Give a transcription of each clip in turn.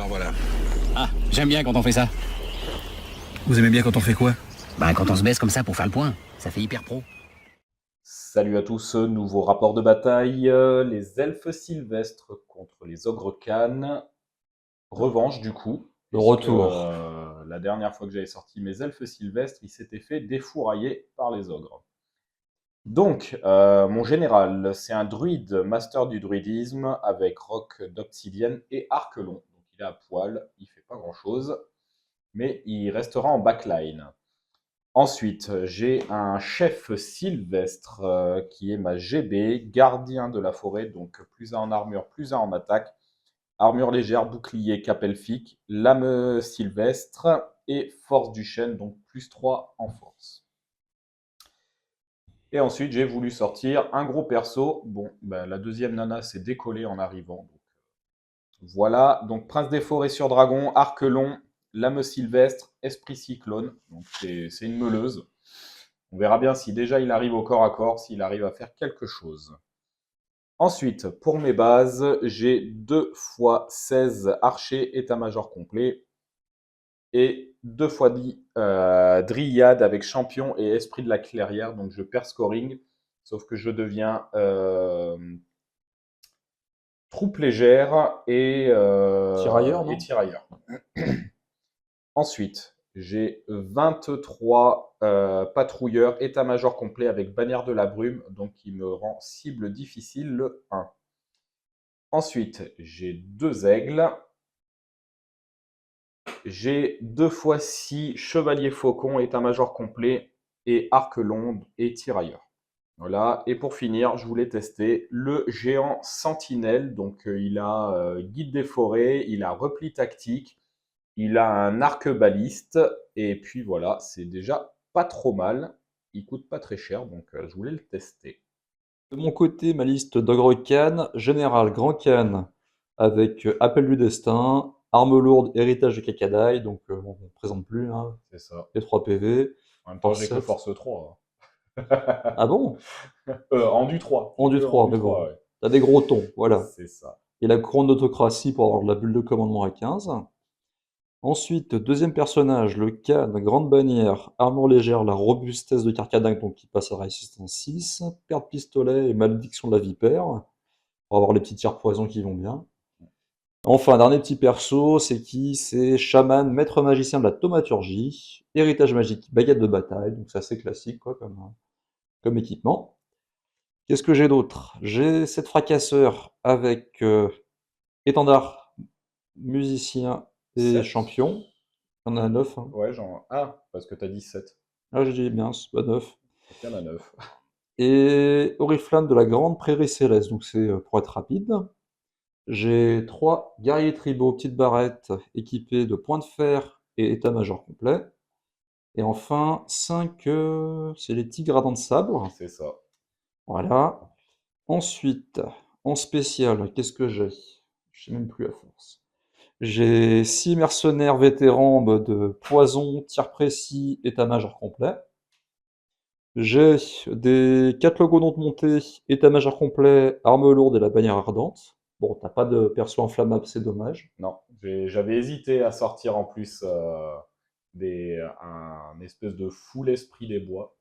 Alors voilà. Ah, j'aime bien quand on fait ça. Vous aimez bien quand on fait quoi? Bah, quand on se baisse comme ça pour faire le point, ça fait hyper pro. Salut à tous, nouveau rapport de bataille, les elfes sylvestres contre les ogres Khan. Revanche du coup, Le puisque retour. la dernière fois que j'avais sorti mes elfes sylvestres, ils s'étaient fait défourailler par les ogres. Donc, mon général, c'est un druide, master du druidisme, avec roc d'obsidienne et arc long. Donc il est à poil, il fait pas grand-chose, mais il restera en backline. Ensuite, j'ai un chef sylvestre qui est ma GB, gardien de la forêt, donc plus 1 en armure, plus 1 en attaque, armure légère, bouclier, cape elfique, lame sylvestre et force du chêne, donc plus 3 en force. Et ensuite, j'ai voulu sortir un gros perso. Bon, ben, la deuxième nana s'est décollée en arrivant. Donc, voilà, donc Prince des forêts sur dragon, arc long, lame sylvestre, esprit cyclone. Donc c'est une meuleuse. On verra bien si déjà il arrive au corps à corps, s'il arrive à faire quelque chose. Ensuite, pour mes bases, j'ai 2 fois 16 archers état-major complet et 2 fois 10 dryades avec champion et esprit de la clairière. Donc je perds scoring, sauf que je deviens troupe légère Tirailleur, non? et tirailleur. Ensuite, j'ai 23 patrouilleurs, état-major complet avec bannière de la brume, donc qui me rend cible difficile le 1. Ensuite, j'ai 2 aigles. J'ai 2 fois 6 chevaliers faucons, état-major complet et arc long et tirailleur. Voilà, et pour finir, je voulais tester le géant sentinelle. Donc, il a guide des forêts, il a repli tactique, il a un arc-baliste, et puis voilà, c'est déjà pas trop mal. Il coûte pas très cher, donc je voulais le tester. De mon côté, ma liste d'ogre Khan, général grand Khan, avec appel du destin, arme lourde, héritage de Kakadai, donc on ne présente plus, hein, C'est ça. les 3 PV, En même temps, force j'ai que 7. force 3. Ah bon? Endu 3. J'ai Endu que 3, endu mais 3, bon. ouais. T'as des gros tons, voilà. C'est ça. Et la couronne d'autocratie pour avoir de la bulle de commandement à 15. Ensuite, deuxième personnage, le Khan, grande bannière, armure légère, la robustesse de Carcadingue, donc qui passe à résistance 6, paire de pistolet et malédiction de la vipère, pour avoir les petits tirs poison qui vont bien. Enfin, dernier petit perso, c'est qui? C'est chaman, maître magicien de la thaumaturgie, héritage magique, baguette de bataille, donc c'est assez classique quoi, comme équipement. Qu'est-ce que j'ai d'autre? J'ai 7 fracasseurs avec étendard, musicien et 7. champion. Il y en a 9. Ouais, genre. Ah, parce que t'as dit 7. Ah, j'ai dit bien, c'est pas 9. Donc il y en a 9. Et Oriflamme de la Grande Prairie Céleste, donc c'est pour être rapide. J'ai 3 guerriers tribaux, petites barrettes, équipés de points de fer et état-major complet. Et enfin, 5, c'est les tigres à dents de sabre. C'est ça. Voilà. Ensuite, en spécial, qu'est-ce que j'ai? Je sais même plus à force. J'ai 6 mercenaires vétérans de poison, tir précis, état-major complet. J'ai des 4 logonauts de montée, état-major complet, arme lourde et la bannière ardente. Bon, t'as pas de perso inflammable, c'est dommage. Non, j'avais hésité à sortir en plus un espèce de full esprit des bois.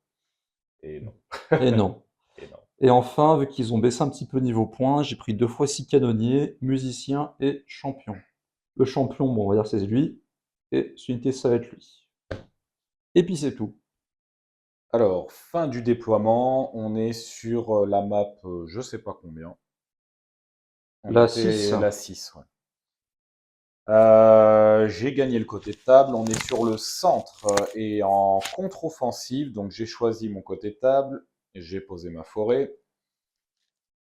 Et non. Et non. Et non. Et enfin, vu qu'ils ont baissé un petit peu niveau points, j'ai pris 2 fois 6 canonniers, musiciens et champion. Le champion, bon, on va dire c'est lui, et Sunité, ça va être lui. Et puis c'est tout. Alors, fin du déploiement, on est sur la map, je sais pas combien. On La 6. était la 6, ouais. J'ai gagné le côté de table, on est sur le centre et en contre-offensive, donc j'ai choisi mon côté de table, j'ai posé ma forêt.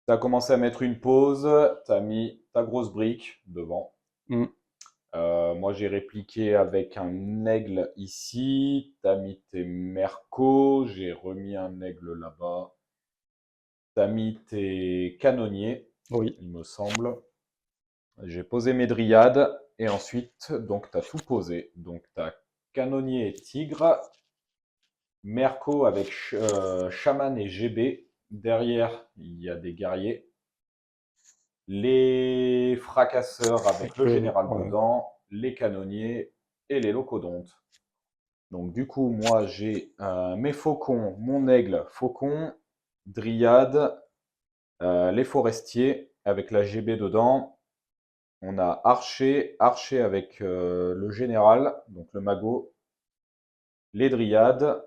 Tu as commencé à mettre une pause, tu as mis ta grosse brique devant. Mm. Moi, j'ai répliqué avec un aigle ici. Tu as mis tes mercos. J'ai remis un aigle là-bas. Tu as mis tes canonniers, Oui. il me semble. J'ai posé mes dryades. Et ensuite, donc, tu as tout posé. Donc, tu as canonnier et tigre. Merco avec chaman et GB. Derrière, il y a des guerriers. les fracasseurs avec le général ouais. dedans, les canonniers et les locodontes. Donc du coup, moi j'ai mes faucons, mon aigle faucon, dryade, les forestiers avec la GB dedans. On a archer, archer avec le général, donc le magot, les dryades,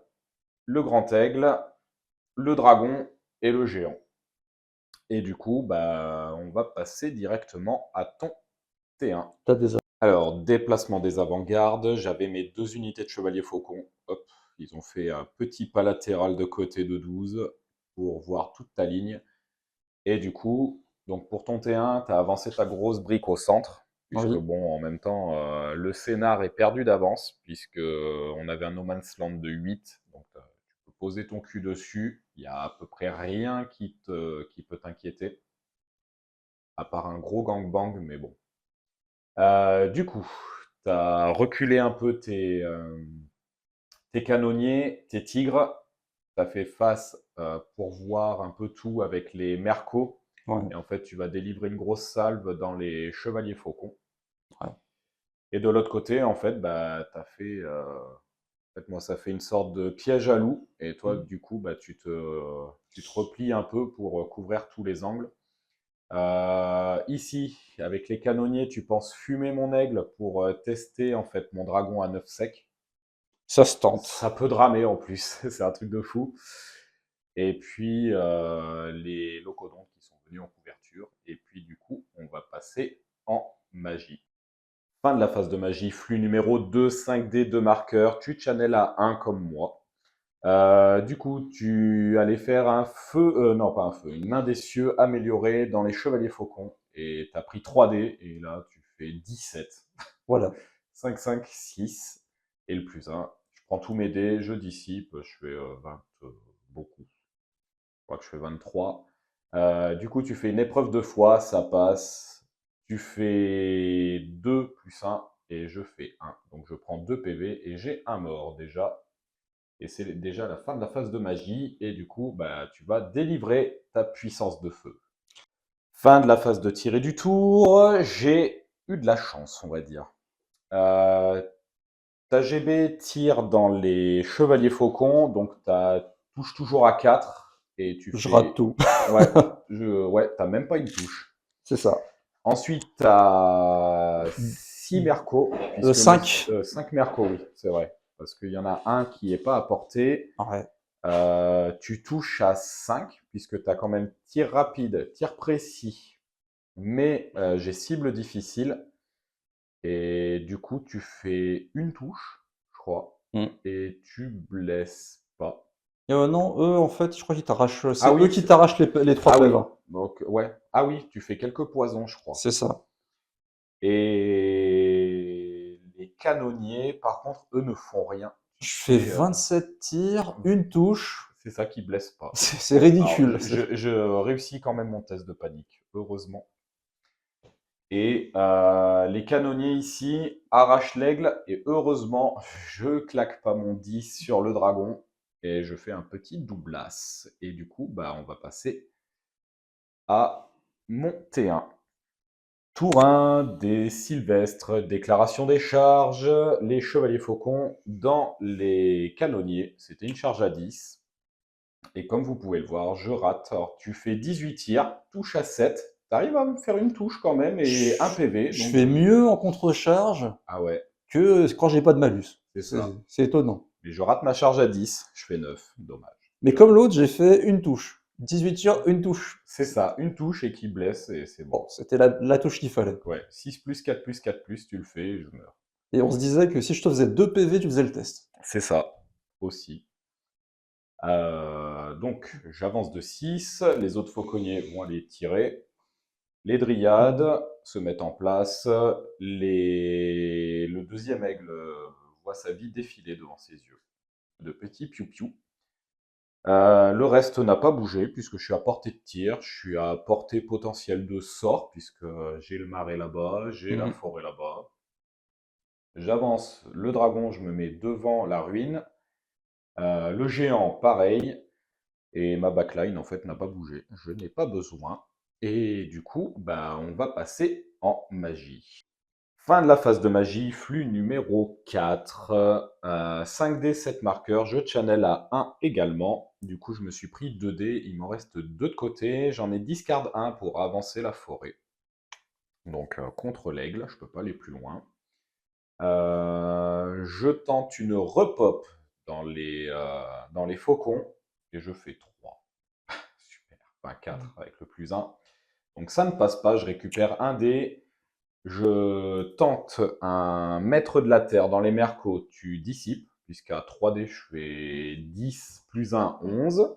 le grand aigle, le dragon et le géant. Et du coup, bah, on va passer directement à ton T1. T'as des... Alors, déplacement des avant-gardes, j'avais mes 2 unités de chevalier faucon. Hop, ils ont fait un petit pas latéral de côté de 12 pour voir toute ta ligne. Et du coup, donc pour ton T1, tu as avancé ta grosse brique au centre, puisque Oui. bon, en même temps, le scénar est perdu d'avance, puisque on avait un No Man's Land de 8, donc tu peux poser ton cul dessus, il n'y a à peu près rien qui peut t'inquiéter, à part un gros gangbang, mais bon. Du coup, tu as reculé un peu tes canonniers, tes tigres, tu as fait face pour voir un peu tout avec les mercos. Ouais. Et en fait, tu vas délivrer une grosse salve dans les chevaliers faucons. Ouais. Et de l'autre côté, en fait, bah, t'as fait. En fait, moi, ça fait une sorte de piège à loup. Et toi, du coup, bah, tu te replies un peu pour couvrir tous les angles. Ici, avec les canonniers, tu penses fumer mon aigle pour tester en fait mon dragon à 9 sec. Ça se tente. Ça peut dramer en plus, c'est un truc de fou. Et puis les locodontes qui sont venus en couverture. Et puis du coup, on va passer en magie. Fin de la phase de magie, flux numéro 2, 5D, 2 marqueurs. Tu channels à 1 comme moi. Du coup, tu allais faire un feu, non pas un feu, une main des cieux améliorée dans les chevaliers faucons. Et tu as pris 3D, et là tu fais 17. Voilà. 5, 5, 6. Et le plus 1. Je prends tous mes dés, je dissipe, je fais 20, beaucoup. Je crois que je fais 23. Du coup, tu fais une épreuve de foi, ça passe. Tu fais 2 plus 1 et je fais 1. Donc je prends 2 PV et j'ai un mort déjà. Et c'est déjà la fin de la phase de magie. Et du coup, bah, tu vas délivrer ta puissance de feu. Fin de la phase de tir et du tour. J'ai eu de la chance, on va dire. Ta GB tire dans les chevaliers faucons. Donc tu touches toujours à 4. Et tu Je fais. rate tout. Ouais, t'as même pas une touche. C'est ça. Ensuite, t'as 6 mercos. 5. 5 mercos, oui, c'est vrai. Parce qu'il y en a un qui n'est pas à portée. Ouais. Tu touches à 5, puisque tu as quand même tir rapide, tir précis. Mais j'ai cible difficile. Et du coup, tu fais une touche, je crois. Et tu blesses pas. Non, eux, en fait, je crois qu'ils t'arrachent. C'est Ah oui, eux qui t'arrachent les 3 Ah oui, PV. donc ouais. Ah oui, tu fais quelques poisons, je crois. C'est ça. Et les canonniers, par contre, eux ne font rien. Je fais 27 tirs, une touche. C'est ça qui blesse pas. C'est ridicule. Alors, je réussis quand même mon test de panique, heureusement. Et les canonniers ici arrachent l'aigle. Et heureusement, je claque pas mon 10 sur le dragon. Et je fais un petit doublas. Et du coup, bah, on va passer à mon T1. Tour 1 des Sylvestres, déclaration des charges, les chevaliers faucons dans les canonniers. C'était une charge à 10. Et comme vous pouvez le voir, je rate. Alors, tu fais 18 tirs, touche à 7. Tu arrives à me faire une touche quand même et un PV. Je fais mieux en contre-charge que quand j'ai pas de malus. C'est ça. C'est étonnant. Mais je rate ma charge à 10, je fais 9. Dommage. Mais comme l'autre, j'ai fait une touche. 18 tirs, une touche. C'est ça, une touche et qui blesse et c'est bon. Bon, c'était la touche qu'il fallait. Ouais, 6 plus 4 plus 4 plus, tu le fais et je meurs. Et on se disait que si je te faisais 2 PV, tu faisais le test. C'est ça, aussi. Donc, j'avance de 6. Les autres fauconniers vont aller tirer. Les dryades se mettent en place. Le deuxième aigle voit sa vie défiler devant ses yeux. De petits piou-piou. Le reste n'a pas bougé puisque je suis à portée de tir. Je suis à portée potentielle de sort puisque j'ai le marais là-bas, j'ai la forêt là-bas. J'avance. Le dragon, je me mets devant la ruine. Le géant, pareil. Et ma backline, en fait, n'a pas bougé. Je n'ai pas besoin. Et du coup, bah, on va passer en magie. Fin de la phase de magie, flux numéro 4. 5D, 7 marqueurs. Je channel à 1 également. Du coup, je me suis pris 2D. Il m'en reste 2 de côté. J'en ai discard 1 pour avancer la forêt. Donc, contre l'aigle, je peux pas aller plus loin. Je tente une repop dans les faucons. Et je fais 3. Super. Enfin, 4 avec le plus 1. Donc, ça ne passe pas. Je récupère un dé. Je tente un maître de la terre dans les mercos, tu dissipes, puisqu'à 3D, je fais 10 plus 1, 11.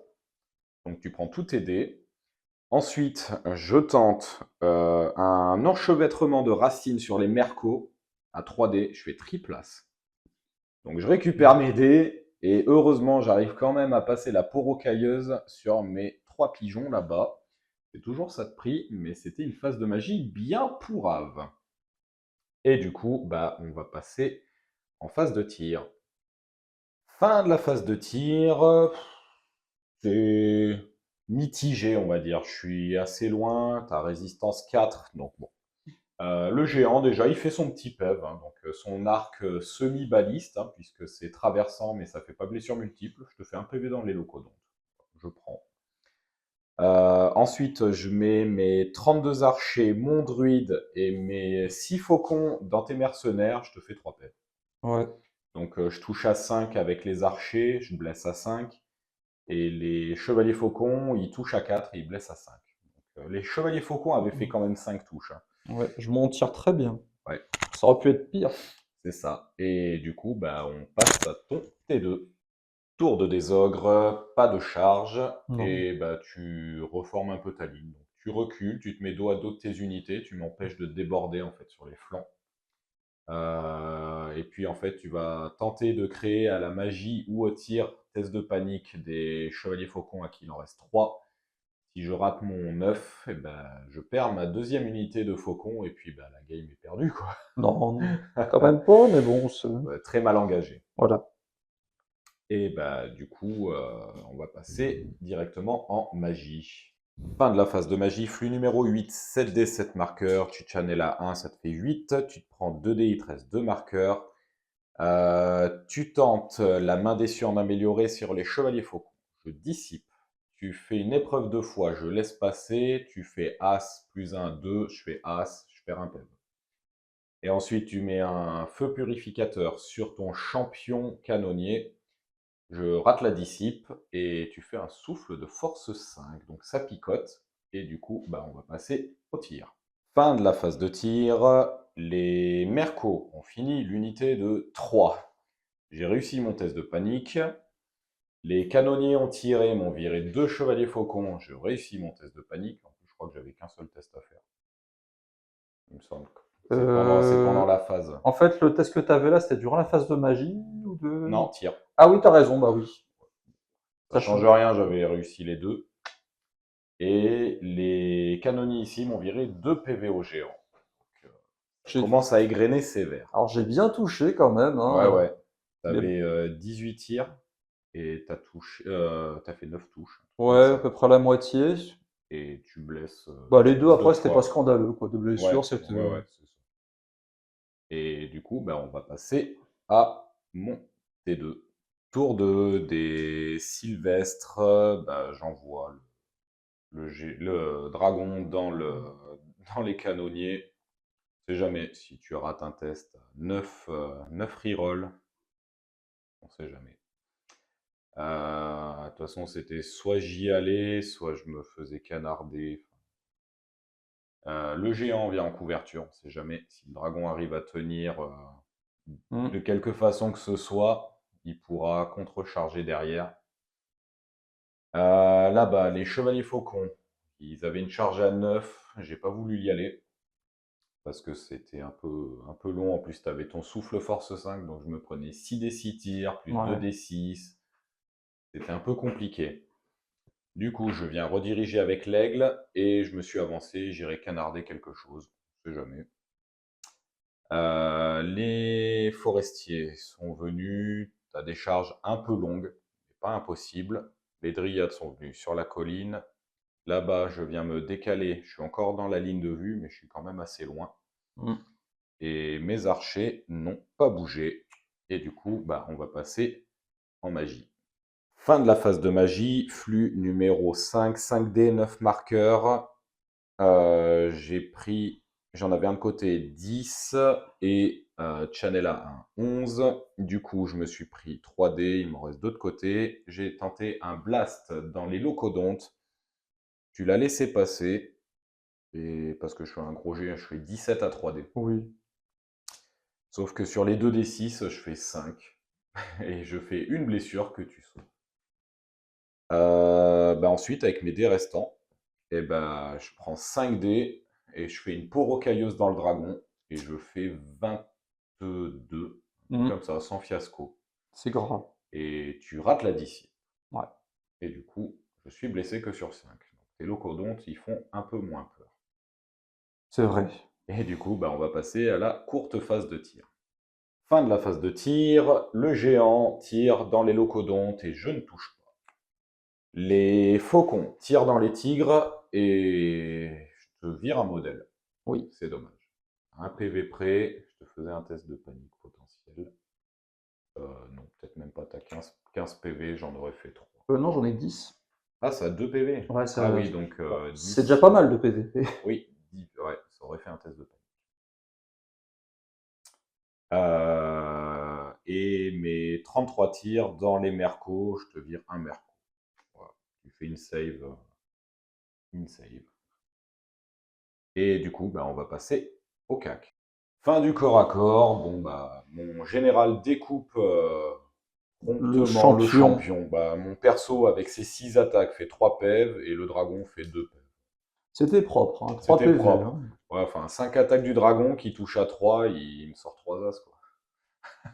Donc tu prends tous tes dés. Ensuite, je tente un enchevêtrement de racines sur les mercos. À 3D, je fais triplace. Donc je récupère mes dés, et heureusement, j'arrive quand même à passer la porocailleuse sur mes 3 pigeons là-bas. C'est toujours ça de prix, mais c'était une phase de magie bien pourrave. Et du coup, bah, on va passer en phase de tir. Fin de la phase de tir, c'est mitigé, on va dire. Je suis assez loin, t'as résistance 4, donc bon. Le géant, déjà, il fait son petit PEV, hein, donc son arc semi-baliste, hein, puisque c'est traversant, mais ça fait pas blessure multiple. Je te fais un PV dans les locaux, donc je prends. Ensuite, je mets mes 32 archers, mon druide et mes 6 faucons dans tes mercenaires. Je te fais 3 PV. Ouais. Donc je touche à 5 avec les archers, je blesse à 5. Et les chevaliers faucons, ils touchent à 4 et ils blessent à 5. Donc, les chevaliers faucons avaient fait quand même 5 touches, hein. Ouais, je m'en tire très bien. Ouais, Ça aurait pu être pire. c'est ça. Et du coup, bah, on passe à ton T2. Tour de désogre, pas de charge, Non. et bah, tu reformes un peu ta ligne. Donc, tu recules, tu te mets dos à dos de tes unités, tu m'empêches de déborder en fait sur les flancs. Et puis en fait, tu vas tenter de créer à la magie ou au tir, test de panique des chevaliers faucons à qui il en reste 3. Si je rate mon 9, eh ben, je perds ma deuxième unité de faucon et puis bah, la game est perdue, quoi. Non, non, quand même pas, mais bon, Ouais, très mal engagé. voilà. Et bah, du coup, on va passer directement en magie. Fin de la phase de magie, flux numéro 8, 7D, 7 marqueurs. Tu channel à 1, ça te fait 8. Tu te prends 2D, il te reste 2 marqueurs. Tu tentes la main déçue en amélioré sur les chevaliers faucons. Je dissipe. Tu fais une épreuve de foi, je laisse passer. Tu fais As plus 1, 2. Je fais As, je perds un PEV. Et ensuite, tu mets un feu purificateur sur ton champion canonnier. Je rate la dissipe et tu fais un souffle de force 5. Donc ça picote. Et du coup, bah, on va passer au tir. Fin de la phase de tir. Les mercos ont fini l'unité de 3. J'ai réussi mon test de panique. Les canonniers ont tiré, m'ont viré 2 chevaliers faucons. J'ai réussi mon test de panique. En plus, je crois que j'avais qu'un seul test à faire. Il me semble. C'est pendant la phase. En fait, le test que tu avais là, c'était durant la phase de magie ou de... Non, tir. Ah oui, t'as raison, bah oui. Ça change rien, j'avais réussi les 2. Et les canonniers ici m'ont viré 2 PV au géant. Donc, je commence à égrener sévère. Alors j'ai bien touché quand même, hein. Ouais, ouais. Mais- T'avais 18 tirs et t'as fait 9 touches. Ouais, à peu près la moitié. Et tu blesses. Bah les deux après, 2 c'était fois. pas scandaleux, quoi. De Ouais, blessure, c'était... ouais, c'est ça. Et du coup, bah, on va passer à mon T2. Tour des Sylvestres, bah, j'envoie le dragon dans les canonniers. On sait jamais si tu rates un test. 9 reroll. On sait jamais. De toute façon, c'était soit j'y allais, soit je me faisais canarder. Le géant vient en couverture, on sait jamais. Si le dragon arrive à tenir de quelque façon que ce soit, il pourra contrecharger derrière. Là-bas, les chevaliers faucons, ils avaient une charge à 9. J'ai pas voulu y aller parce que c'était un peu long. En plus, tu avais ton souffle force 5, donc je me prenais 6d6 tirs, plus 2d6. C'était un peu compliqué. Du coup, je viens rediriger avec l'aigle et je me suis avancé. J'irai canarder quelque chose. On sait jamais. Les forestiers sont venus. Tu as des charges un peu longues, mais pas impossible. Les dryades sont venus sur la colline. Là-bas, je viens me décaler. Je suis encore dans la ligne de vue, mais je suis quand même assez loin. Mm. Et mes archers n'ont pas bougé. Et du coup, bah, on va passer en magie. Fin de la phase de magie, flux numéro 5, 5D, 9 marqueurs. J'en avais un de côté 10 et Chanela un 11. Du coup, je me suis pris 3D, il m'en reste deux de côté. J'ai tenté un blast dans les locodontes. Tu l'as laissé passer. Et parce que je suis un gros G, je fais 17 à 3D. Oui. Sauf que sur les 2D6, je fais 5. Et je fais une blessure que tu sauves. Bah ensuite, avec mes dés restants, et ben, je prends 5 dés et je fais une peau rocailleuse dans le dragon. Et je fais 22, Mm. comme ça, sans fiasco. C'est grave. Et tu rates la DC. Ouais. Et du coup, je suis blessé que sur 5. Donc, les locodontes, ils font un peu moins peur. C'est vrai. Et du coup, bah, on va passer à la courte phase de tir. Fin de la phase de tir, le géant tire dans les locodontes et je ne touche pas. Les faucons tirent dans les tigres et je te vire un modèle. Oui. C'est dommage. Un PV près, je te faisais un test de panique potentiel. Non, peut-être même pas, t'as 15 PV, j'en aurais fait 3. Non, j'en ai 10. Ah, ça a 2 PV. Ouais, Ah oui, donc c'est 10. déjà pas mal de PVP. Oui, 10, ouais, ça aurait fait un test de panique. Et mes 33 tirs dans les mercos, je te vire un merco. Voilà. Tu fais une save. Une save. Et du coup, bah, on va passer au CAC. Fin du corps à corps. Bon, bah, mon général découpe promptement le champion. Bah, mon perso, avec ses 6 attaques, fait 3 PEV et le dragon fait 2 PEV. C'était propre, hein, 3 C'était PV. propre. Hein. Ouais, enfin, 5 attaques du dragon qui touche à 3, il me sort 3 as, quoi.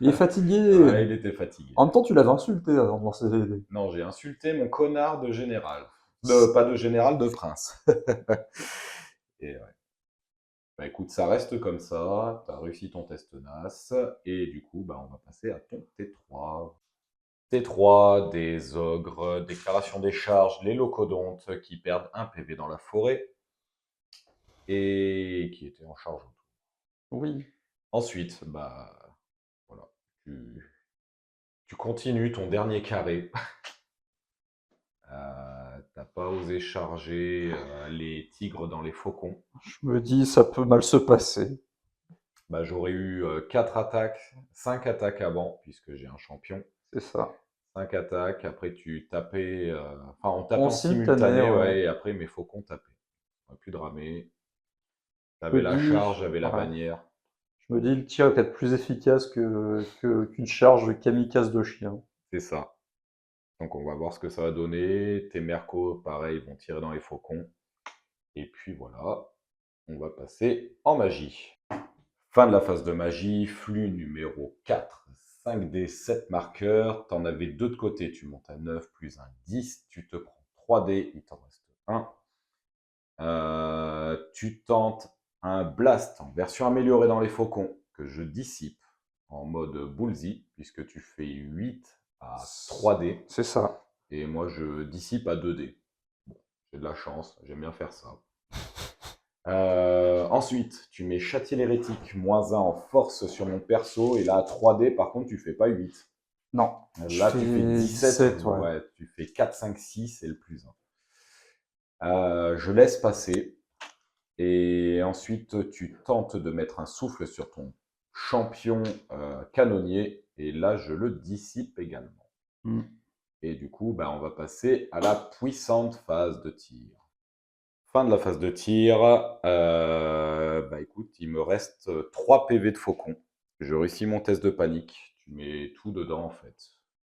Il est fatigué. Ouais, il était fatigué. En même temps, tu l'avais insulté avant de lancer les dés. Non, j'ai insulté mon connard de général. Pas de général, de prince. Et ouais. Bah écoute, ça reste comme ça, tu as réussi ton test NAS, et du coup, bah, on va passer à ton T3. T3, des ogres, déclaration des charges, les locodontes qui perdent un PV dans la forêt, et qui étaient en charge autour. Oui. Ensuite, bah voilà, tu continues ton dernier carré. T'as pas osé charger les tigres dans les faucons. Je me dis, ça peut mal se passer. Bah, j'aurais eu 4 attaques, 5 attaques avant, puisque j'ai un champion. C'est ça. 5 attaques, après tu tapais, enfin on tapait En en simultané, simultané, ouais. ouais, et après mes faucons tapaient. On aurait pu dramer. Je T'avais me la dis, charge, j'avais la ouais. bannière. Je me dis, le tir est peut-être plus efficace qu'une charge kamikaze de chien. C'est ça. Donc on va voir ce que ça va donner. Tes mercos, pareil, vont tirer dans les faucons. Et puis voilà, on va passer en magie. Fin de la phase de magie, flux numéro 4. 5D, 7 marqueurs. T'en avais 2 de côté, tu montes à 9 plus un 10. Tu te prends 3D, il t'en reste 1. Tu tentes un blast en version améliorée dans les faucons que je dissipe en mode bullseye, puisque tu fais 8 à 3D. C'est ça. Et moi, je dissipe à 2D. Bon, j'ai de la chance, j'aime bien faire ça. Ensuite, tu mets châtier l'hérétique, -1 en force sur mon perso, et là, à 3D, par contre, tu fais pas 8. Non. Là, tu fais 17, ouais. ouais, tu fais 4, 5, 6, et le plus 1. Je laisse passer, et ensuite, tu tentes de mettre un souffle sur ton champion canonnier, et là, je le dissipe également. Et du coup, bah, on va passer à la puissante phase de tir. Fin de la phase de tir. Bah écoute, il me reste 3 PV de faucon. J'ai réussi mon test de panique. Tu mets tout dedans en fait.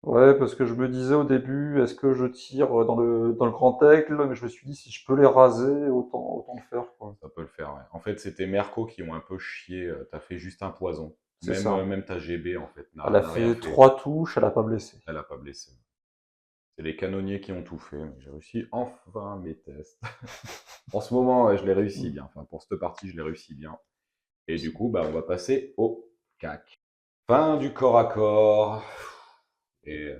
Ouais, parce que je me disais au début, est-ce que je tire dans le grand aigle? Mais je me suis dit, si je peux les raser, autant le faire, quoi. Ça peut le faire, ouais. En fait, c'était Merco qui ont un peu chié. T'as fait juste un poison. C'est ça. Même ta GB en fait Elle a fait 3 touches, elle a pas blessé. Elle a pas blessé. C'est les canonniers qui ont tout fait. Mais j'ai réussi enfin mes tests. En ce moment, ouais, je l'ai réussi bien. Enfin, pour cette partie, je l'ai réussi bien. Et du coup, bah, on va passer au CAC. Fin du corps à corps. Et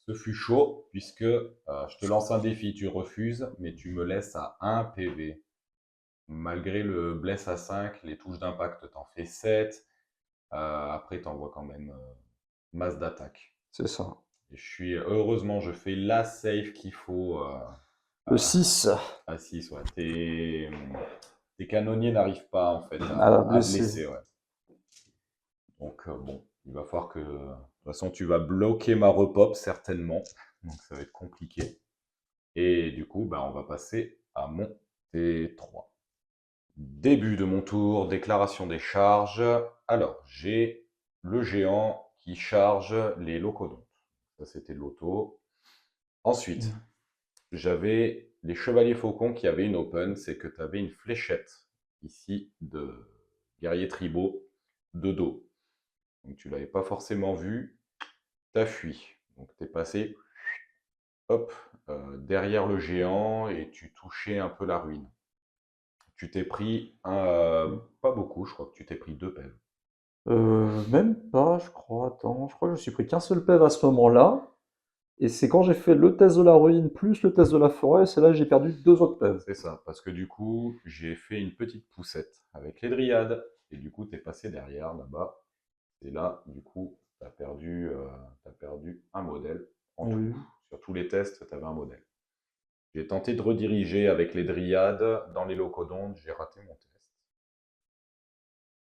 ce fut chaud, puisque je te lance un défi, tu refuses, mais tu me laisses à 1 PV. Malgré le bless à 5, les touches d'impact t'en fais 7. Après, t'envoies quand même masse d'attaque. C'est ça. Et heureusement, je fais la save qu'il faut Le 6 à 6. Ouais. Tes canonniers n'arrivent pas en fait à la à blesser. blesser. Ouais. Donc bon, il va falloir que... De toute façon, tu vas bloquer ma repop certainement. Donc ça va être compliqué. Et du coup, bah, on va passer à mon T3. Début de mon tour, déclaration des charges. Alors, j'ai le géant qui charge les locodontes. Ça, c'était l'auto. Ensuite, j'avais les chevaliers faucons qui avaient une open. C'est que tu avais une fléchette ici de guerriers tribaux de dos. Donc, tu l'avais pas forcément vu. Tu as fui. Donc, tu es passé hop, derrière le géant et tu touchais un peu la ruine. Tu t'es pris pas beaucoup, je crois que tu t'es pris 2 pèves. Même pas, je crois. Attends, je crois que je me suis pris qu'un seul PV à ce moment-là. Et c'est quand j'ai fait le test de la ruine plus le test de la forêt, c'est là que j'ai perdu 2 autres PV. C'est ça, parce que du coup, j'ai fait une petite poussette avec les dryades, et du coup, tu es passé derrière, là-bas. Et là, du coup, tu as perdu un modèle en Oui. tout. Sur tous les tests, tu avais un modèle. J'ai tenté de rediriger avec les dryades dans les locodontes, j'ai raté mon test.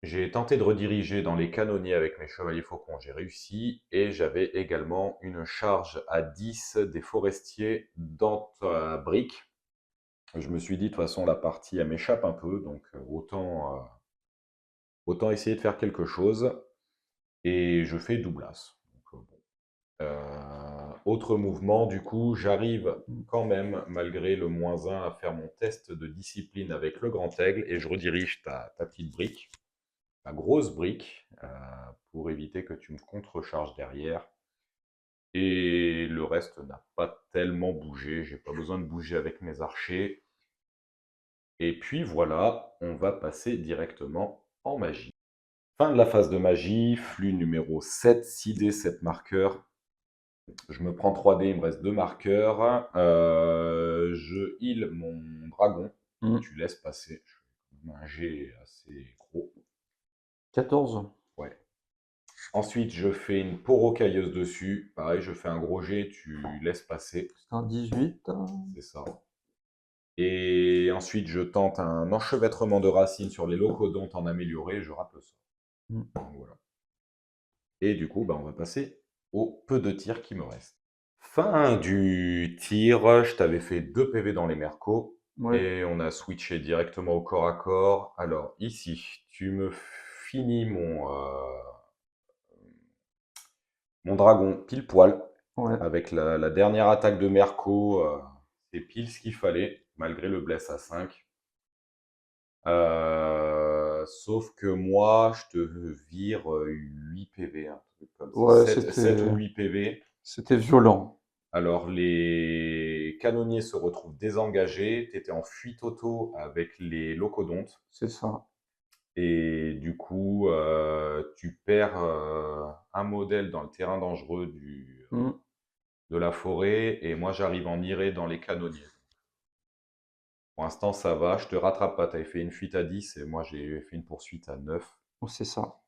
J'ai tenté de rediriger dans les canonniers avec mes chevaliers faucons, j'ai réussi, et j'avais également une charge à 10 des forestiers dans ta brique. Je me suis dit, de toute façon, la partie, elle m'échappe un peu, donc autant essayer de faire quelque chose, et je fais doublas. Donc, bon. Autre mouvement, du coup, j'arrive quand même, malgré le -1, à faire mon test de discipline avec le grand aigle, et je redirige ta petite brique. La grosse brique pour éviter que tu me contrecharges derrière. Et le reste n'a pas tellement bougé. J'ai pas besoin de bouger avec mes archers. Et puis voilà, on va passer directement en magie. Fin de la phase de magie, flux numéro 7, 6D, 7 marqueurs. Je me prends 3D, il me reste 2 marqueurs. Je heal mon dragon. Tu laisses passer. Je fais un jet assez gros. 14. Ouais. Ensuite, je fais une porocailleuse dessus. Pareil, je fais un gros jet, tu laisses passer. C'est un 18. C'est ça. Et ensuite, je tente un enchevêtrement de racines sur les locodontes en amélioré et je rate le sort. Donc, voilà. Et du coup, bah, on va passer au peu de tirs qui me restent. Fin du tir, je t'avais fait 2 PV dans les mercos. Ouais. Et on a switché directement au corps à corps. Alors ici, tu me finis mon dragon pile poil. Ouais. Avec la dernière attaque de Merco, c'est pile ce qu'il fallait, malgré le bless à 5. Sauf que moi, je te vire 8 PV, un truc comme ça. Ouais, 7 ou 8 PV. c'était violent. Alors, les canonniers se retrouvent désengagés. Tu étais en fuite auto avec les locodontes. C'est ça. Et du coup, tu perds un modèle dans le terrain dangereux de la forêt, et moi j'arrive en iré dans les canonniers. Pour l'instant ça va, je te rattrape pas, tu avais fait une fuite à 10 et moi j'ai fait une poursuite à 9. C'est ça.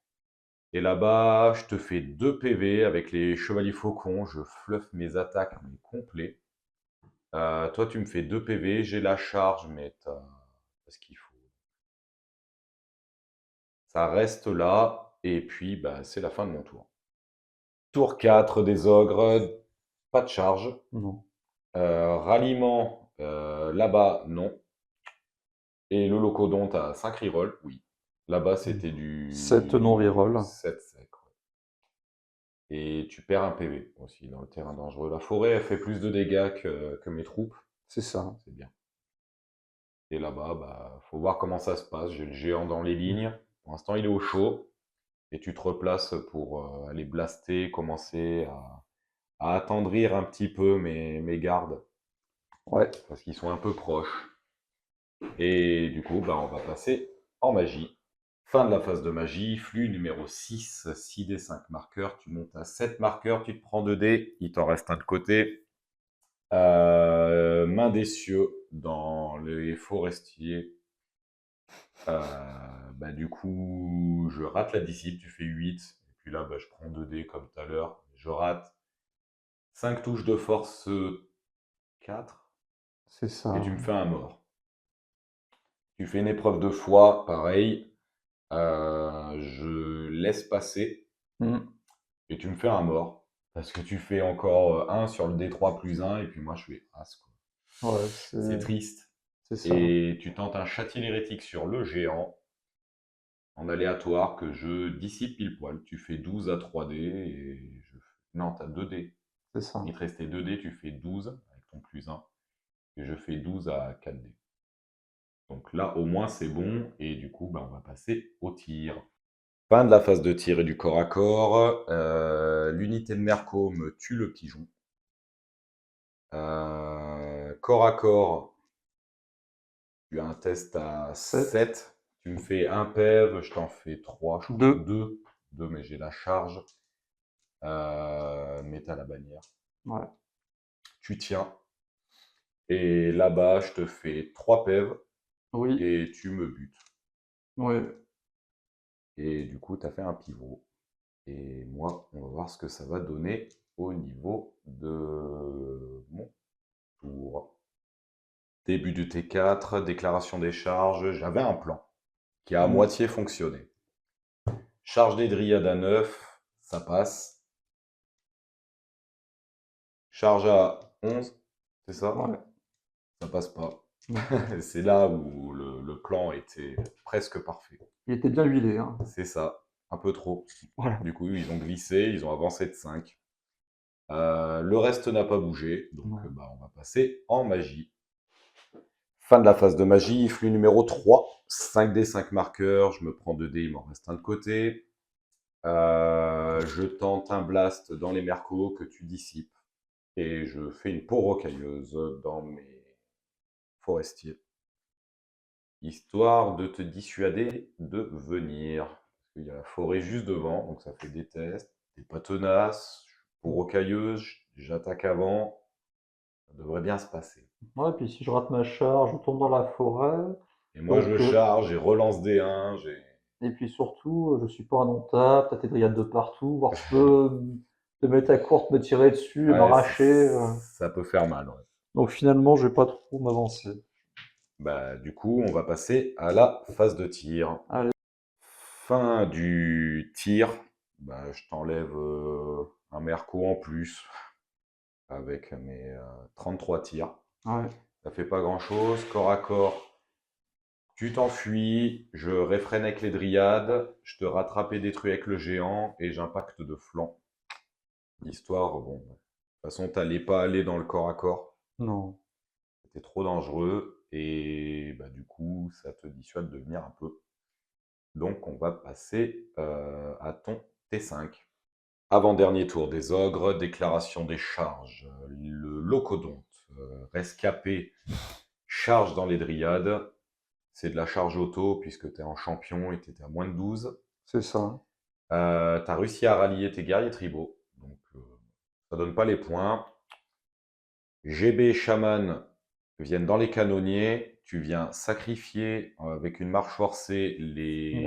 Et là-bas, je te fais 2 PV avec les chevaliers faucons, je fluff mes attaques mais complet. Toi tu me fais 2 PV, j'ai la charge mais t'as ce qu'il faut. Ça reste là, et puis bah, c'est la fin de mon tour. Tour 4 des ogres, pas de charge. Non. Ralliement, là-bas, non. Et le locodonte à 5 reroll, oui. Là-bas, c'était du 7 non reroll. 7 sec. Ouais. Et tu perds un PV aussi dans le terrain dangereux. La forêt, elle fait plus de dégâts que mes troupes. C'est ça. C'est bien. Et là-bas, bah, faut voir comment ça se passe. J'ai le géant dans les lignes. Pour l'instant, il est au chaud. Et tu te replaces pour aller blaster, commencer à attendrir un petit peu mes gardes. Ouais. Parce qu'ils sont un peu proches. Et du coup, bah, on va passer en magie. Fin de la phase de magie, flux numéro 6, 6 d 5 marqueurs, tu montes à 7 marqueurs, tu te prends 2 dés, il t'en reste un de côté. Main des cieux dans les forestiers. Du coup, je rate la dissipe, tu fais 8. Et puis là, je prends 2 dés comme tout à l'heure. Je rate 5 touches de force 4. C'est ça. Et tu me fais un mort. Tu fais une épreuve de foi, pareil. Je laisse passer. Mm. Et tu me fais un mort. Parce que tu fais encore 1 sur le D3 plus 1. Et puis moi, je fais As, quoi. Ouais, C'est triste. c'est ça. Et tu tentes un châtiment hérétique sur le géant. En aléatoire que je dissipe pile poil. Tu fais 12 à 3D et non, t'as 2 dés. C'est ça. Il te restait 2 dés, tu fais 12 avec ton plus 1. Et je fais 12 à 4 dés. Donc là, au moins, c'est bon. Et du coup, on va passer au tir. Fin de la phase de tir et du corps à corps. L'unité de Merco me tue le pigeon. Corps à corps, tu as un test à 7. Tu me fais un PEV, je t'en fais 3. 2, mais j'ai la charge. Mais t'as la bannière. Ouais. Tu tiens. Et là-bas, je te fais 3 PEV. Oui. Et tu me butes. Oui. Et du coup, tu as fait un pivot. Et moi, on va voir ce que ça va donner au niveau de mon tour. Début du T4, déclaration des charges. J'avais un plan qui a à moitié fonctionné. Charge des dryades à 9, ça passe. Charge à 11, c'est ça? Ouais. Ça passe pas. C'est là où le plan était presque parfait. Il était bien huilé. Hein. C'est ça, un peu trop. Voilà. Du coup, ils ont glissé, ils ont avancé de 5. Le reste n'a pas bougé, donc on va passer en magie. Fin de la phase de magie, flux numéro 3, 5D, 5 marqueurs, je me prends 2 dés, il m'en reste un de côté. Je tente un blast dans les mercos que tu dissipes. Et je fais une peau rocailleuse dans mes forestiers. Histoire de te dissuader de venir. Parce qu'il y a la forêt juste devant, donc ça fait des tests. T'es pas tenace, peau rocailleuse, j'attaque avant. Ça devrait bien se passer. Ouais, puis si je rate ma charge, je tombe dans la forêt. Et moi, je charge et relance des 1. Et puis surtout, je suis pas un non-tap, t'as tes dryades de partout, voire je peux te mettre à court, me tirer dessus, m'arracher. Ça peut faire mal, ouais. Donc finalement, je vais pas trop m'avancer. Du coup, on va passer à la phase de tir. Allez. Fin du tir. Je t'enlève un merco en plus avec mes 33 tirs. Ouais. Ça fait pas grand chose. Corps à corps, tu t'enfuis. Je réfrène avec les dryades. Je te rattrape et détruis avec le géant. Et j'impacte de flanc. L'histoire, bon. De toute façon, t'allais pas aller dans le corps à corps. Non. C'était trop dangereux. Et du coup, ça te dissuade de venir un peu. Donc, on va passer à ton T5. Avant-dernier tour des ogres, déclaration des charges. Le locodonte, rescapé, charge dans les dryades. C'est de la charge auto puisque tu es en champion et tu étais à moins de 12. C'est ça. Tu as réussi à rallier tes guerriers tribaux. Donc, ça donne pas les points. GB et chaman viennent dans les canonniers. Tu viens sacrifier avec une marche forcée les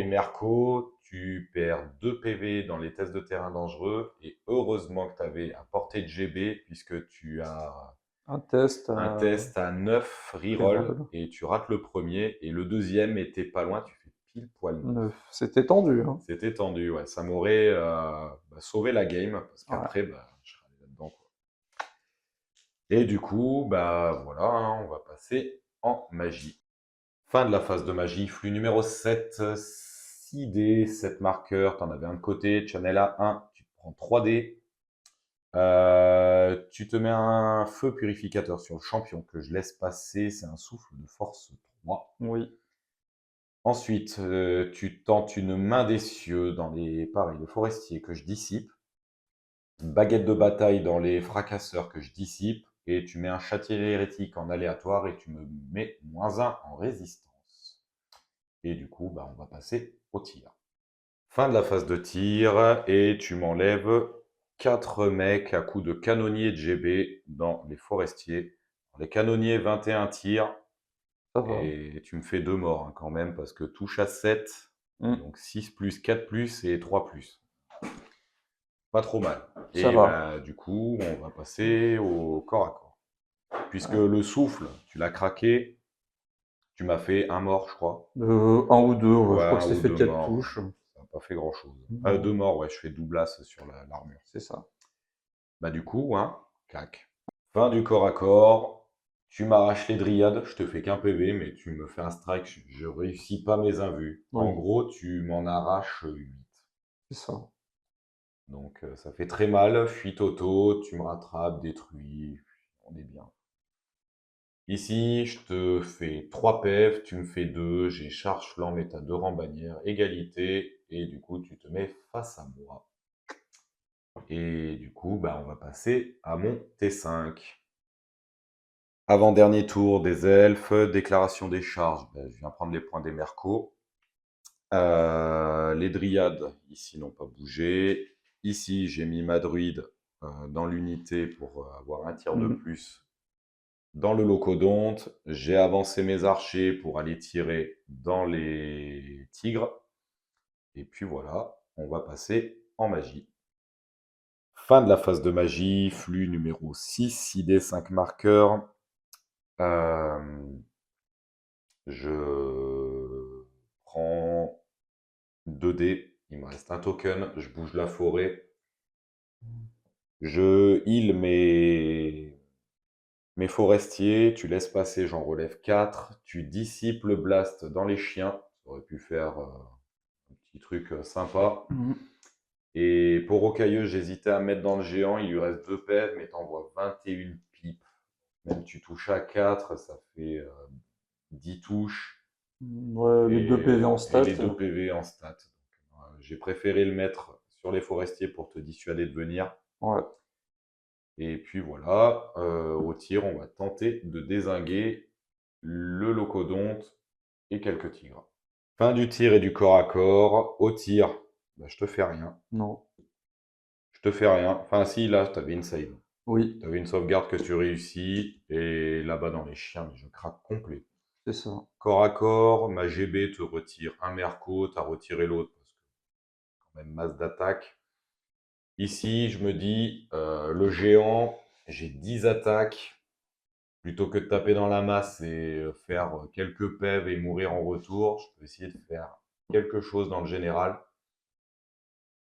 mercos. Tu perds 2 PV dans les tests de terrain dangereux. Et heureusement que tu avais à portée de GB, puisque tu as un test à 9 reroll. Et tu rates le premier. Et le deuxième était pas loin. Tu fais pile poil 9. C'était tendu. Hein. C'était tendu, ouais. Ça m'aurait sauvé la game. Parce qu'après, je serais allé là-dedans. Et du coup, voilà, hein, on va passer en magie. Fin de la phase de magie, flux numéro 7, 6D, 7 marqueurs, tu en avais un de côté, channel A1, tu prends 3D. Tu te mets un feu purificateur sur le champion que je laisse passer, c'est un souffle de force 3. Oui. Ensuite, tu tentes une main des cieux dans les forestiers que je dissipe. Baguette de bataille dans les fracasseurs que je dissipe. Et tu mets un châtier hérétique en aléatoire et tu me mets -1 en résistance. Et du coup, bah, on va passer au tir. Fin de la phase de tir, et tu m'enlèves 4 mecs à coups de canonnier de GB dans les forestiers. Les canonniers, 21 tirs, Ça va. et tu me fais 2 morts hein, quand même, parce que touche à 7, Mm. donc 6 plus, 4 plus et 3 plus. Pas trop mal. Ça Et va. bah, du coup, on va passer au corps à corps. Puisque le souffle, tu l'as craqué, tu m'as fait un mort, je crois. Un ou deux, ouais, je Ouais, crois que un c'était ou fait deux 4 morts. touches. Ça n'a pas fait grand-chose. Non. 2 morts, ouais, je fais doublasse sur l'armure. C'est ça. Bah du coup, hein, cac. Fin du corps à corps. Tu m'arraches les dryades, je te fais qu'un PV, mais tu me fais un strike, je réussis pas mes invus. Oui. En gros, tu m'en arraches 8. C'est ça. Donc ça fait très mal, fuite auto, tu me rattrapes, détruis, on est bien. Ici, je te fais 3 PF, tu me fais 2, j'ai charge flanc, mais t'as 2 rangs bannières, égalité, et du coup, tu te mets face à moi. Et du coup, bah, on va passer à mon T5. Avant-dernier tour des elfes, déclaration des charges, bah, je viens prendre les points des mercos. Les dryades, ici, n'ont pas bougé. Ici, j'ai mis ma druide dans l'unité pour avoir un tir de plus dans le locodonte. J'ai avancé mes archers pour aller tirer dans les tigres. Et puis voilà, on va passer en magie. Fin de la phase de magie, flux numéro 6, 6D, 5 marqueurs. Je prends 2D, il me reste un token, je bouge la forêt. Je heal mes forestiers, tu laisses passer, j'en relève 4. Tu dissipes le blast dans les chiens. Ça aurait pu faire un petit truc sympa. Et pour Rocailleux, j'hésitais à mettre dans le géant. Il lui reste 2 PV, mais t'envoies 21 pipes. Même tu touches à 4, ça fait 10 touches. Ouais, les 2 PV en stat. Et les 2 PV en stat. J'ai préféré le mettre sur les forestiers pour te dissuader de venir. Ouais. Et puis voilà, au tir, on va tenter de dézinguer le locodonte et quelques tigres. Fin du tir et du corps à corps. Au tir, bah, je te fais rien. Non. Je te fais rien. Enfin si, là, tu avais une save. Oui, Tu avais une sauvegarde que tu réussis. Et là-bas dans les chiens, je craque complet. c'est ça. Corps à corps, ma GB te retire un merco, tu as retiré l'autre parce que quand même masse d'attaque. Ici, je me dis, le géant, j'ai 10 attaques. Plutôt que de taper dans la masse et faire quelques PV et mourir en retour, je peux essayer de faire quelque chose dans le général.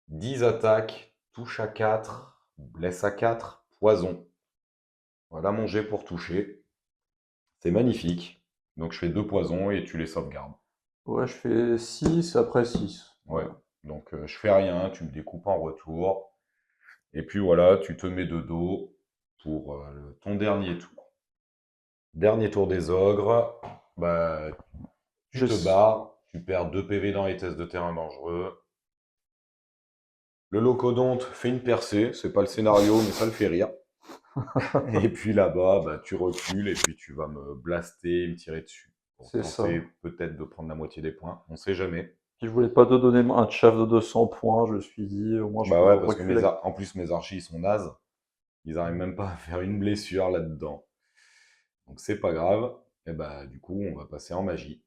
10 attaques, touche à 4, blesse à 4, poison. Voilà mon jet pour toucher. C'est magnifique. Donc je fais 2 poisons et tu les sauvegardes. Ouais, je fais 6 après 6. Ouais. Donc je fais rien, tu me découpes en retour. Et puis voilà, tu te mets de dos pour ton dernier tour. Dernier tour des ogres. Bah, tu te barres, tu perds 2 PV dans les tests de terrain dangereux. Le locodonte fait une percée, c'est pas le scénario, mais ça le fait rire. Et puis là-bas, bah, tu recules et puis tu vas me blaster, me tirer dessus. Pour C'est ça. tenter peut-être de prendre la moitié des points, on sait jamais. Puis je voulais pas te donner un chaff de 200 points, je me suis dit, au moins je Bah peux ouais, parce que reculer. en plus mes archers ils sont nazes. Ils arrivent même pas à faire une blessure là-dedans. Donc c'est pas grave. Et bah du coup, on va passer en magie.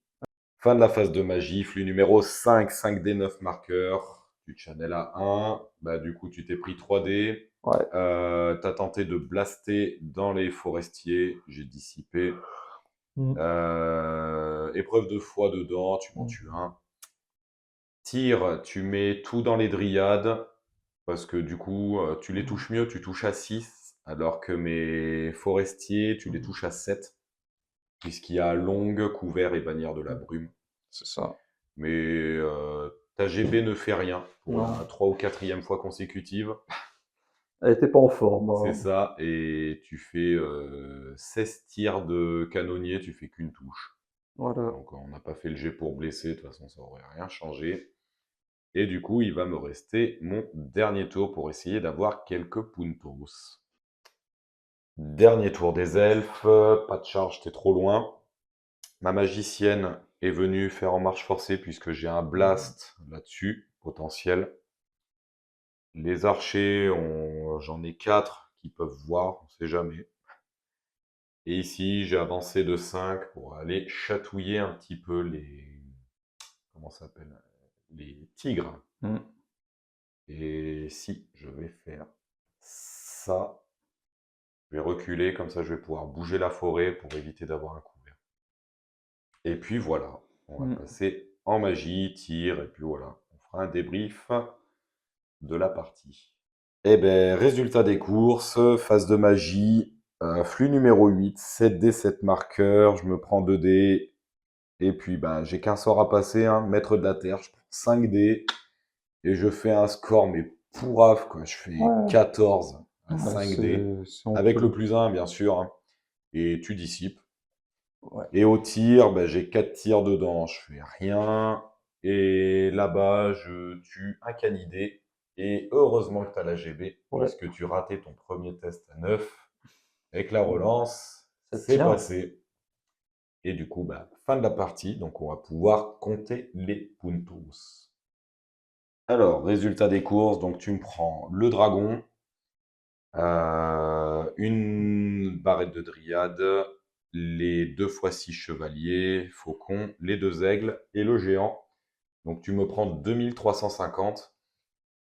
Fin de la phase de magie, flux numéro 5, 5D, 9 marqueurs. Tu channel à 1. Bah du coup, tu t'es pris 3D. Ouais. T'as tenté de blaster dans les forestiers. J'ai dissipé. Épreuve de foi dedans, tu m'en tues un. Tir, tu mets tout dans les dryades. Parce que du coup, tu les touches mieux, tu touches à 6. Alors que mes forestiers, tu les touches à 7. Puisqu'il y a longue, couvert et bannière de la brume. C'est ça. Mais ta GB ne fait rien pour la 3 ou 4e fois consécutive. Elle était pas en forme. C'est ça, et tu fais 16 tirs de canonnier, tu fais qu'une touche. Voilà. Donc on n'a pas fait le jet pour blesser, de toute façon ça aurait rien changé. Et du coup, il va me rester mon dernier tour pour essayer d'avoir quelques puntos. Dernier tour des elfes, pas de charge, t'es trop loin. Ma magicienne, est venu faire en marche forcée puisque j'ai un blast là-dessus, potentiel. Les archers, j'en ai 4 qui peuvent voir, on ne sait jamais. Et ici, j'ai avancé de 5 pour aller chatouiller un petit peu les... Comment ça s'appelle? Les tigres. Mm. Et si je vais faire ça, je vais reculer, comme ça je vais pouvoir bouger la forêt pour éviter d'avoir un couvert. Et puis voilà, on va passer en magie, tir, et puis voilà, on fera un débrief de la partie. Et ben, résultat des courses, phase de magie, flux numéro 8, 7D, 7 marqueurs, je me prends 2D, et puis ben, j'ai qu'un sort à passer, hein, maître de la terre, je prends 5D, et je fais un score, mais pourrave, quoi, je fais Ouais. 14 à Ouais, 5D, c'est avec honteux. le plus 1, bien sûr, hein, et tu dissipes. Ouais. Et au tir, ben, j'ai 4 tirs dedans, je fais rien. Et là-bas, je tue un canidé. Et heureusement que tu as la GB, Ouais. puisque tu ratais ton premier test à 9. Avec la relance, Ça c'est tient. passé. Et du coup, ben, fin de la partie, donc on va pouvoir compter les puntos. Alors, résultat des courses, donc tu me prends le dragon, une barrette de dryade, les 2 fois 6 chevaliers, faucons, les 2 aigles et le géant. Donc tu me prends 2350.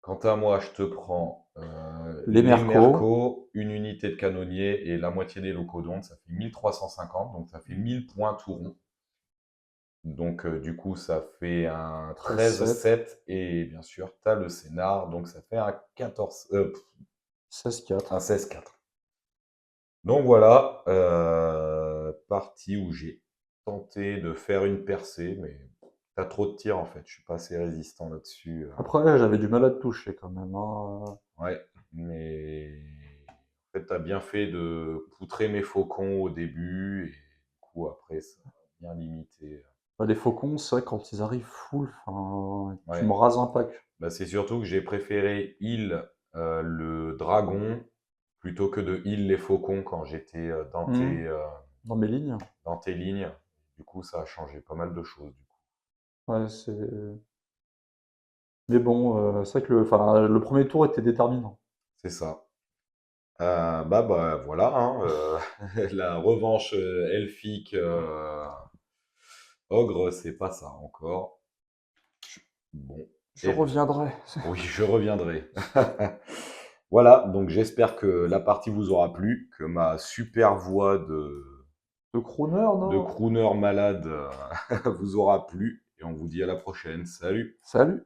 Quant à moi, je te prends Les mercos. une unité de canonnier et la moitié des locodontes. Ça fait 1350, donc ça fait 1000 points tout rond. Donc du coup, ça fait un 13-7 et bien sûr, tu as le scénar, donc ça fait un 16-4. un 16-4. Donc voilà, partie où j'ai tenté de faire une percée, mais t'as trop de tirs en fait, je suis pas assez résistant là-dessus. Après, j'avais du mal à te toucher quand même, hein. Ouais, mais en fait, t'as bien fait de poutrer mes faucons au début, et du coup après, ça a bien limité. Bah, les faucons, c'est vrai, quand ils arrivent full, tu Ouais. me rases un pack. Bah, c'est surtout que j'ai préféré heal le dragon plutôt que de heal les faucons quand j'étais dans Dans mes lignes. dans tes lignes. Du coup, ça a changé pas mal de choses. Du coup. Ouais, c'est. Mais bon, c'est vrai que le premier tour était déterminant. C'est ça. Bah voilà, hein, la revanche elfique ogre, c'est pas ça encore. Bon. Je reviendrai. Oui, je reviendrai. Voilà, donc j'espère que la partie vous aura plu, que ma super voix De crooner, non? de crooner malade vous aura plu, et on vous dit à la prochaine. Salut! Salut!